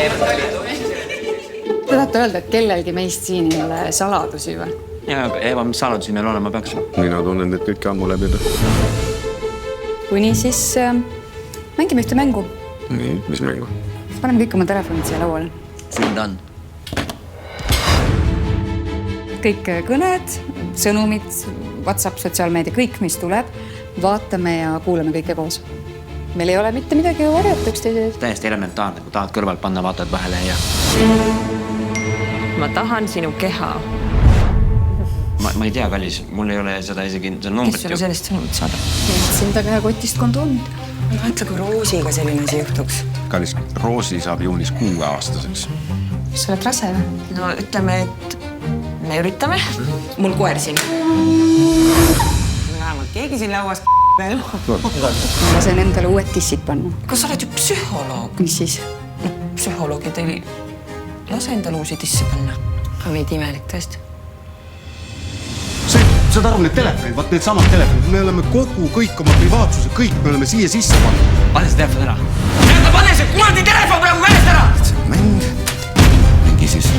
Te tahate öelda, et kellelgi meist siin ei ole saladusi või? Ja, aga Eva, mis saladusi meil olema peaks? Mina tunnen teid kõike ammu läbi. Kuni siis mängime ühte mängu. Nii, mis mängu? Paneme kõik oma telefonid siia lauale. Siin ta on. Kõik kõned, sõnumid, WhatsApp, sotsiaalmeedia, kõik, mis tuleb, vaatame ja kuulame kõike koos. Meil ei ole mitte midagi varjata üksteise. Täiesti elementaarne, kui tahad kõrvalt panna, vaatad vahele ja... Ma tahan sinu keha. Ma ei tea, kallis, mul ei ole seda isegi numbrit. Kes sulle sellist sõnumit saada? Siin ta käekotist kondoomid. Mõtle, kui Roosiga selline asi juhtuks. Kallis, Roosi saab juunis 6-aastaseks. Sa oled rase või? No ütleme, et me üritame. Mul koer siin. Vähemalt keegi siin lauas veel. Ma lasen endale uued tissid panna. Kas sa oled ju psühholoog? Mis siis? Psühholoogid ei lase endale uusi tisse panna. On meid imelik tõesti. Saad aru, need telefonid, vaat need samad telefonid, me oleme kõik oma privaatsuse, kõik me oleme siia sisse pannud. Pane see telefon ära. Jäta, pane see kuradi telefon praegu käest ära! See on mäng. Mängi siis.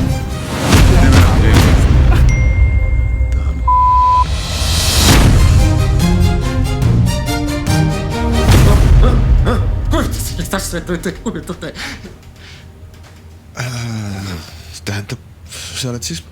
Kuidas sellist asja võite kujutada? Tähendab, sa oled siis